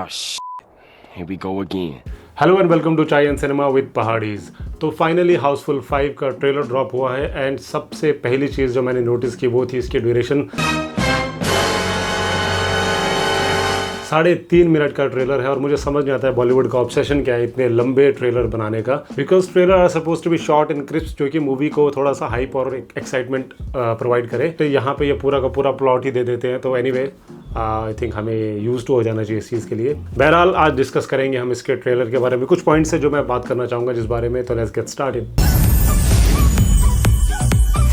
Ah, here we go again. Hello and welcome to chai and cinema with Pahadis. तो finally Housefull 5 का trailer drop हुआ है and सबसे पहली चीज़ जो मैंने नोटिस की वो थी इसकी ड्यूरेशन। 3.5 मिनट का ट्रेलर है और मुझे समझ नहीं आता है बॉलीवुड का ऑब्सेशन क्या है इतने लंबे ट्रेलर बनाने का। Because trailer are suppose to be short and crisp, जो कि मूवी को थोड़ा सा हाइप और एक्साइटमेंट प्रोवाइड करे। तो यहाँ पे ये पूरा का पूरा प्लॉट ही दे देते हैं। तो एनीवे आई थिंक हमें यूज टू हो जाना चाहिए इस चीज़ के लिए। बहरहाल आज डिस्कस करेंगे हम इसके ट्रेलर के बारे में। कुछ पॉइंट्स है जो मैं बात करना चाहूँगा जिस बारे में। तो लेट्स गेट स्टार्टेड।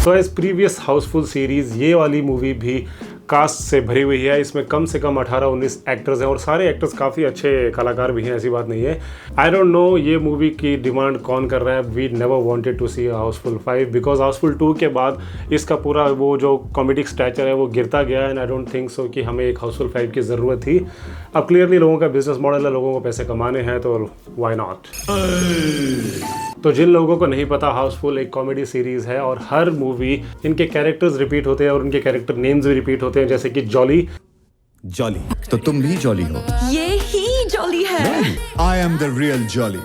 तो एज प्रीवियस हाउसफुल सीरीज ये वाली मूवी भी कास्ट से भरी हुई है। इसमें कम से कम 18-19 एक्टर्स हैं और सारे एक्टर्स काफ़ी अच्छे कलाकार भी हैं, ऐसी बात नहीं है। आई डोंट नो ये मूवी की डिमांड कौन कर रहा है। We never wanted to see Housefull 5 because Housefull 2 के बाद इसका पूरा वो जो कॉमेडिक स्टैचर है वो गिरता गया and I don't think so कि हमें एक हाउसफुल 5 की ज़रूरत थी। अब क्लियरली लोगों का बिजनेस मॉडल है, लोगों को पैसे कमाने हैं, तो व्हाई नॉट। तो जिन लोगों को नहीं पता, हाउसफुल एक कॉमेडी सीरीज है और हर मूवी इनके कैरेक्टर्स रिपीट होते हैं और उनके कैरेक्टर नेम्स भी रिपीट होते हैं। जैसे कि जॉली। तो तुम भी जॉली हो। ये ही जॉली है। I am the real jolly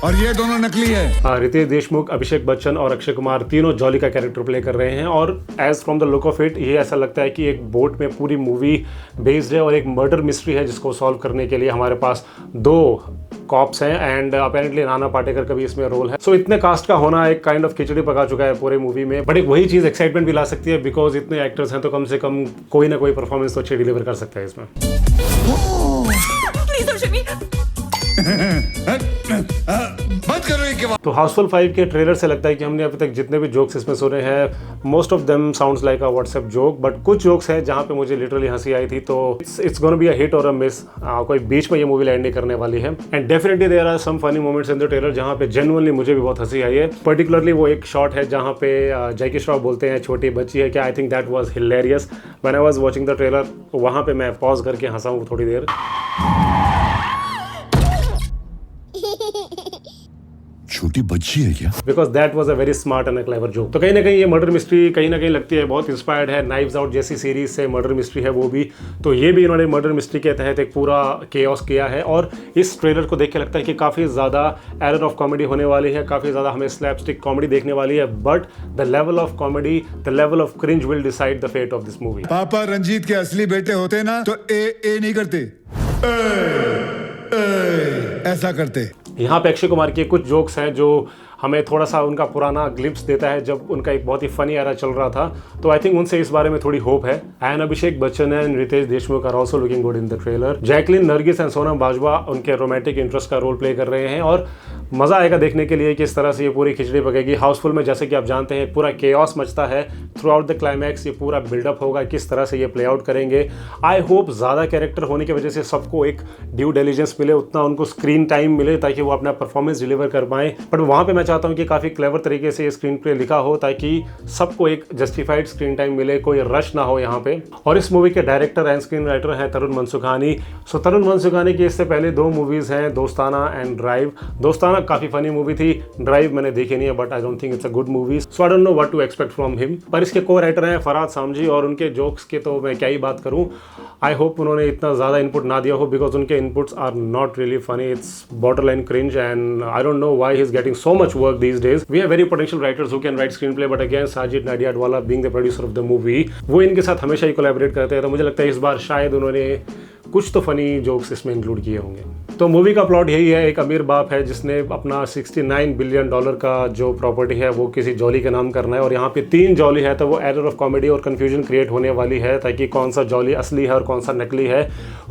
और ये दोनों नकली है। रितेश देशमुख, अभिषेक बच्चन और अक्षय कुमार तीनों जॉली का कैरेक्टर प्ले कर रहे हैं और as from the look of it ये ऐसा लगता है कि एक बोट में पूरी मूवी बेस्ड है और एक मर्डर मिस्ट्री है जिसको सॉल्व करने के लिए हमारे पास 2 कॉप्स हैं एंड अपेरेंटली नाना पाटेकर का भी इसमें रोल है। सो इतने कास्ट का होना एक काइंड ऑफ खिचड़ी पका चुका है पूरे मूवी में, बट एक वही चीज़ एक्साइटमेंट भी ला सकती है बिकॉज इतने एक्टर्स हैं तो कम से कम कोई ना कोई परफॉर्मेंस तो अच्छी डिलीवर कर सकता है इसमें। बात करो एक तो हाउसफुल 5 के ट्रेलर से लगता है कि हमने अभी तक जितने भी जोक्स इसमें सुने हैं most of them sounds like a WhatsApp joke, but कुछ जोक्स हैं जहाँ पे मुझे लिटरली हंसी आई थी। तो it's gonna be a hit और अ मिस। कोई बीच में ये मूवी लैंड नहीं करने वाली है and definitely there are some funny moments in the trailer जहाँ पे जेन्युइनली मुझे भी बहुत हंसी आई है। पर्टिकुलरली वो एक शॉट है जहाँ पे जैकी श्रॉफ बोलते हैं छोटी बच्ची है क्या। I think that was hilarious when I was watching the trailer. वहाँ पे मैं पॉज करके हंसा हूँ थोड़ी देर। छोटी बच्ची है क्या? Because that was a very smart and clever joke. तो कहीं ना कहीं ये मर्डर मिस्ट्री कहीं ना कहीं लगती है बहुत इंस्पायर्ड है नाइव्स आउट जैसी सीरीज से। मर्डर मिस्ट्री है वो भी, तो ये भी इन्होंने मर्डर मिस्ट्री के तहत एक पूरा केओस किया है और इस ट्रेलर को देख के लगता है कि काफ़ी ज़्यादा एरर ऑफ कॉमेडी होने वाली है, काफ़ी ज़्यादा हमें स्लैपस्टिक कॉमेडी देखने वाली है, but the level of comedy, the level of cringe will decide the fate of this movie. पापा रंजीत के असली बेटे होते ना तो ए नहीं करते, ऐसा करते। यहाँ पे अक्षय कुमार के कुछ जोक्स हैं जो हमें थोड़ा सा उनका पुराना ग्लिम्स देता है जब उनका एक बहुत ही फनी एरा चल रहा था। तो आई थिंक उनसे इस बारे में थोड़ी होप है। And Abhishek Bachchan and Riteish Deshmukh are also looking good in the trailer. Jacqueline Nargis and Sonam Bajwa उनके रोमांटिक इंटरेस्ट का रोल प्ले कर रहे हैं और मज़ा आएगा देखने के लिए किस तरह से ये पूरी खिचड़ी पकेगी। हाउसफुल में जैसे कि आप जानते हैं पूरा केओस मचता है थ्रू आउट द क्लाइमैक्स। ये पूरा बिल्डअप होगा, किस तरह से ये प्ले आउट करेंगे। आई होप ज़्यादा कैरेक्टर होने की वजह से सबको एक ड्यू डिलिजेंस मिले, उतना उनको स्क्रीन टाइम मिले ताकि वो अपना परफॉर्मेंस डिलीवर कर पाएँ। बट वहाँ पर मैं चाहता हूँ कि काफ़ी क्लेवर तरीके से स्क्रीन प्ले लिखा हो ताकि सबको एक जस्टिफाइड स्क्रीन टाइम मिले, कोई रश ना हो यहाँ पे। और इस मूवी के डायरेक्टर एंड स्क्रीन राइटर हैं तरुण मनसुखानी। सो तरुण मनसुखानी की इससे पहले 2 मूवीज हैं, दोस्ताना एंड ड्राइव। दोस्ताना काफी फनी मूवी थी, ड्राइव मैंने देखी नहीं है but I don't think it's a good movie, so I don't know what to expect from him. पर इसके को राइटर हैं फरहाद सामजी और उनके जोक्स के तो मैं क्या ही बात करूँ। आई होप उन्होंने इतना ज़्यादा इनपुट ना दिया हो बिकॉज उनके inputs are not really funny, it's border line cringe and I don't know why he is getting so much work these days. We have very potential writers who can write screenplay, but again Sajid Nadiadwala being the producer of the movie वो इनके साथ हमेशा ही collaborate करते हैं। तो मुझे लगता है इस बार शायद उन्होंने कुछ तो फनी जोक्स इसमें इंक्लूड किए होंगे। तो मूवी का प्लॉट यही है, एक अमीर बाप है जिसने अपना $69 बिलियन का जो प्रॉपर्टी है वो किसी जॉली के नाम करना है और यहाँ पे 3 जॉली है। तो वो एरर ऑफ कॉमेडी और कंफ्यूजन क्रिएट होने वाली है ताकि कौन सा जॉली असली है और कौन सा नकली है,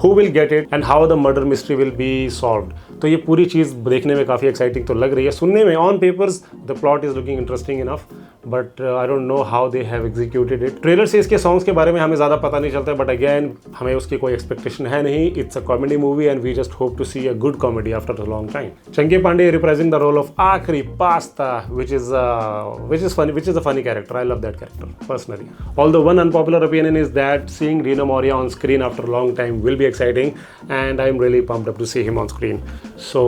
who will get it and how the murder mystery will be solved. तो ये पूरी चीज़ देखने में काफ़ी एक्साइटिंग तो लग रही है। सुनने में on papers the plot is looking interesting enough, but I don't know how they have executed it. Trailer से इसके सॉन्ग्स के बारे में हमें ज़्यादा पता नहीं चलता, बट अगेन हमें उसकी कोई एक्सपेक्टेशन है नहीं। It's a comedy movie and we just hope to see a good comedy after a long time. Chunky Panday represent the role of आखरी pasta which is a funny character. I love that character personally. Although one unpopular opinion is that seeing Rina Moria on screen after a long time will be exciting and I'm really pumped up to see him on screen. So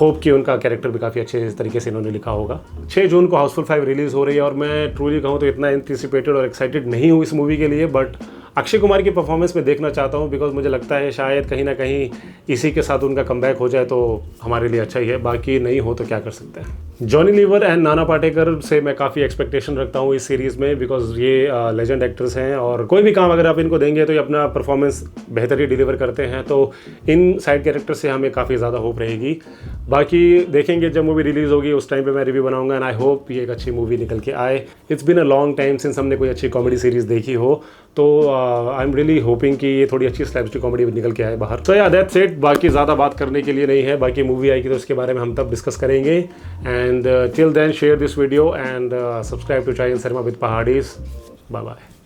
hope कि उनका character भी काफ़ी अच्छे तरीके से इन्होंने लिखा होगा। 6 जून को हाउसफुल 5 रिलीज़ हो रही है और मैं ट्रूली कहूँ तो इतना एंटिसिपेटेड और एक्साइटेड नहीं हूँ इस मूवी के लिए, बट अक्षय कुमार की परफॉर्मेंस में देखना चाहता हूँ, बिकॉज मुझे लगता है शायद कहीं ना कहीं इसी के साथ उनका कमबैक हो जाए तो हमारे लिए अच्छा ही है, बाकी नहीं हो तो क्या कर सकते हैं। Johnny liver and Nana Patekar से मैं काफ़ी एक्सपेक्टेशन रखता हूँ इस सीरीज़ में, बिकॉज ये लेजेंड एक्टर्स हैं और कोई भी काम अगर आप इनको देंगे तो ये अपना परफॉर्मेंस बेहतर ही डिलीवर करते हैं, तो इन साइड कैरेक्टर से हमें काफ़ी ज़्यादा होप रहेगी। बाकी देखेंगे जब मूवी रिलीज़ होगी उस टाइम पे मैं रिव्यू बनाऊंगा, एंड आई होप ये एक अच्छी मूवी निकल के आए। It's been a long time since हमने कोई अच्छी कॉमेडी सीरीज़ देखी हो, तो आई एम रियली होपिंग कि ये थोड़ी अच्छी स्लैपस्टिक कॉमेडी निकल के आए बाहर। तो या दैट्स इट, बाकी ज़्यादा बात करने के लिए नहीं है, बाकी मूवी आएगी तो उसके बारे में हम तब डिस्कस करेंगे। And till then share this video and subscribe to chai in cinema with Pahadis. Bye bye.